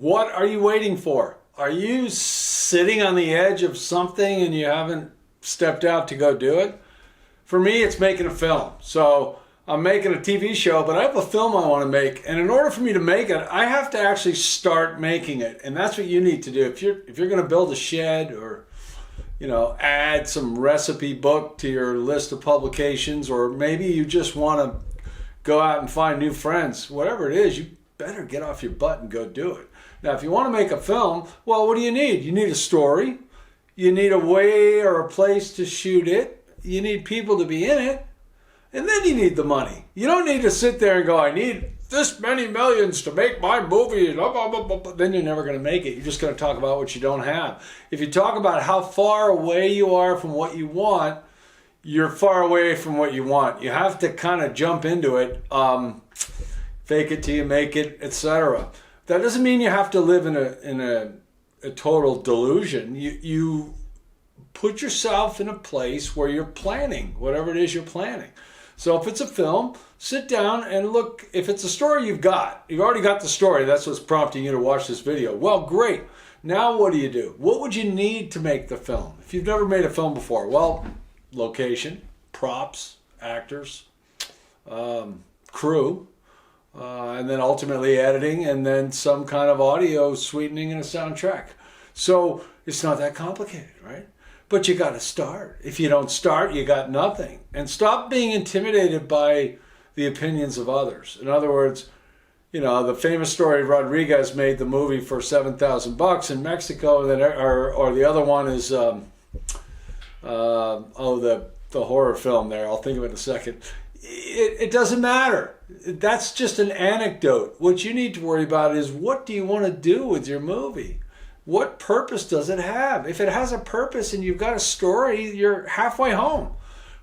What are you waiting for? Are you sitting on the edge of something and you haven't stepped out to go do it? For me, it's making a film. So I'm making a TV show, but I have a film I want to make. And in order for me to make it, I have to actually start making it. And that's what you need to do. If you're going to build a shed or, add some recipe book to your list of publications, or maybe you just want to go out and find new friends, whatever it is, you better get off your butt and go do it. Now, if you want to make a film, well, what do you need? You need a story. You need a way or a place to shoot it. You need people to be in it. And then you need the money. You don't need to sit there and go, I need this many millions to make my movie. Blah, blah, blah, blah. Then you're never going to make it. You're just going to talk about what you don't have. If you talk about how far away you are from what you want, you're far away from what you want. You have to kind of jump into it, fake it till you make it, etc. That doesn't mean you have to live in a total delusion. You put yourself in a place where you're planning, whatever it is you're planning. So if it's a film, sit down and look. If it's a story you've already got the story. That's what's prompting you to watch this video. Well, great. Now what do you do? What would you need to make the film? If you've never made a film before, well, location, props, actors, crew, and then ultimately editing, and then some kind of audio sweetening and a soundtrack. So it's not that complicated, right? But you got to start. If you don't start, you got nothing. And stop being intimidated by the opinions of others. In other words, the famous story, Rodriguez made the movie for $7,000 in Mexico, and then, or the other one is the horror film there. I'll think of it in a second. It doesn't matter. That's just an anecdote. What you need to worry about is, what do you want to do with your movie? What purpose does it have? If it has a purpose and you've got a story, you're halfway home.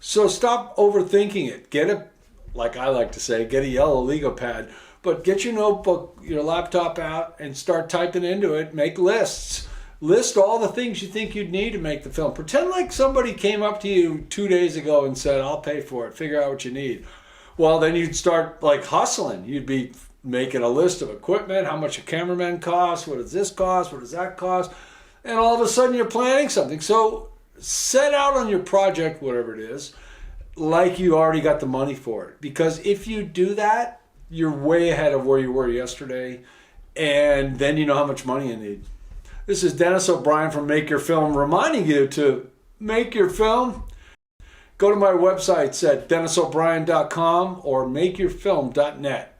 So stop overthinking it. Get a, like I like to say, get a yellow Lego pad, but get your notebook, your laptop out and start typing into it. Make lists. List all the things you think you'd need to make the film. Pretend like somebody came up to you 2 days ago and said, I'll pay for it. Figure out what you need. Well, then you'd start like hustling. You'd be making a list of equipment, how much a cameraman costs, what does this cost, what does that cost, and all of a sudden you're planning something. So set out on your project, whatever it is, like you already got the money for it. Because if you do that, you're way ahead of where you were yesterday, and then you know how much money you need. This is Denis O'Brien from Make Your Film, reminding you to make your film. Go to my websites at denisobrien.com or makeyourfilm.net.